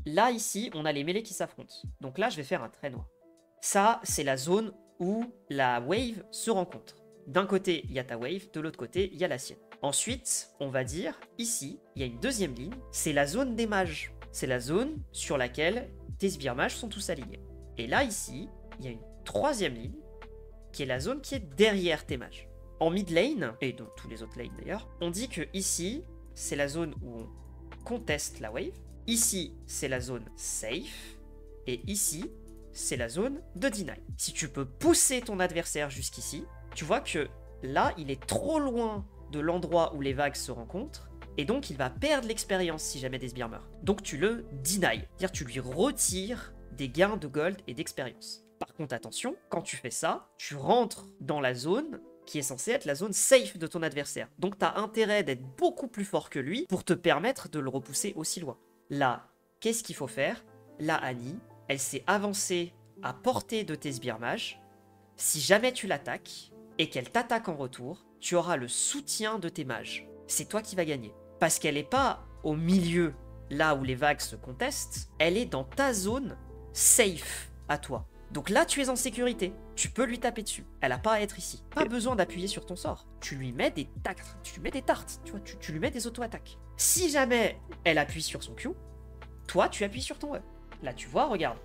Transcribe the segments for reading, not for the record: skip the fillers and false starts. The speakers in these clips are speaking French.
Là, ici, on a les mêlées qui s'affrontent. Donc là, je vais faire un trait noir. Ça, c'est la zone où la wave se rencontre. D'un côté, il y a ta wave, de l'autre côté, il y a la sienne. Ensuite, on va dire, ici, il y a une deuxième ligne, c'est la zone des mages. C'est la zone sur laquelle tes sbires mages sont tous alignés. Et là, ici, il y a une troisième ligne, qui est la zone qui est derrière tes mages. En mid lane, et dans tous les autres lanes d'ailleurs, on dit que ici, c'est la zone où on conteste la wave. Ici, c'est la zone safe. Et ici, c'est la zone de deny. Si tu peux pousser ton adversaire jusqu'ici, tu vois que là, il est trop loin de l'endroit où les vagues se rencontrent. Et donc, il va perdre l'expérience si jamais des sbires meurent. Donc, tu le deny. C'est-à-dire tu lui retires des gains de gold et d'expérience. Par contre, attention, quand tu fais ça, tu rentres dans la zone qui est censée être la zone safe de ton adversaire. Donc, tu as intérêt d'être beaucoup plus fort que lui pour te permettre de le repousser aussi loin. Là, qu'est-ce qu'il faut faire? Là, Annie, elle s'est avancée à portée de tes sbires mages. Si jamais tu l'attaques et qu'elle t'attaque en retour, tu auras le soutien de tes mages. C'est toi qui vas gagner. Parce qu'elle n'est pas au milieu, là où les vagues se contestent, elle est dans ta zone safe à toi. Donc là, tu es en sécurité. Tu peux lui taper dessus. Elle n'a pas à être ici. Pas besoin d'appuyer sur ton sort. Tu lui mets des tartes. Tu lui mets des tartes. Tu vois, tu lui mets des auto-attaques. Si jamais elle appuie sur son Q, toi, tu appuies sur ton E. Là, tu vois, regarde.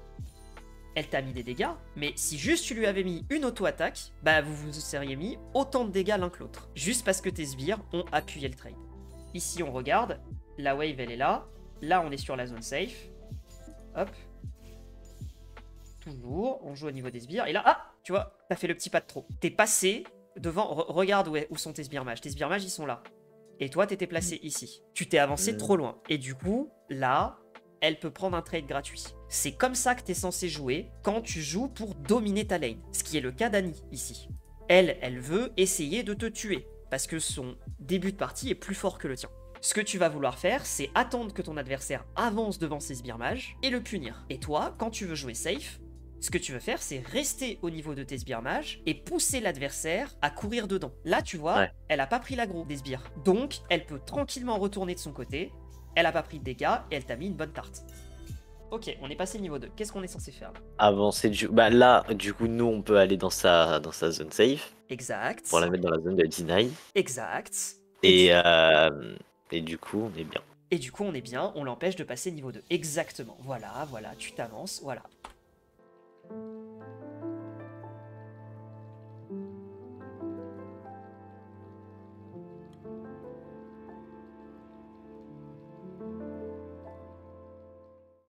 Elle t'a mis des dégâts, mais si juste tu lui avais mis une auto-attaque, bah vous vous seriez mis autant de dégâts l'un que l'autre. Juste parce que tes sbires ont appuyé le trade. Ici, on regarde. La wave, elle est là. Là, on est sur la zone safe. Hop. Toujours, on joue au niveau des sbires. Et là, ah, tu vois, t'as fait le petit pas de trop. T'es passé devant, regarde où sont tes sbires mages. Tes sbires mages, ils sont là. Et toi, t'étais placé ici. Tu t'es avancé trop loin. Et du coup, là, elle peut prendre un trade gratuit. C'est comme ça que t'es censé jouer quand tu joues pour dominer ta lane. Ce qui est le cas d'Annie, ici. Elle veut essayer de te tuer. Parce que son début de partie est plus fort que le tien. Ce que tu vas vouloir faire, c'est attendre que ton adversaire avance devant ses sbires mages et le punir. Et toi, quand tu veux jouer safe, ce que tu veux faire, c'est rester au niveau de tes sbires mages et pousser l'adversaire à courir dedans. Là, tu vois, Ouais. elle a pas pris l'aggro des sbires. Donc, elle peut tranquillement retourner de son côté. Elle a pas pris de dégâts et elle t'a mis une bonne tarte. Ok, on est passé niveau 2. Qu'est-ce qu'on est censé faire là? Avancer bah là, du coup, nous, on peut aller dans sa zone safe Exact. pour la mettre dans la zone de deny. Exact. Et du coup, on est bien. Et du coup, on est bien, on l'empêche de passer niveau 2. Exactement. Voilà, voilà, tu t'avances, voilà.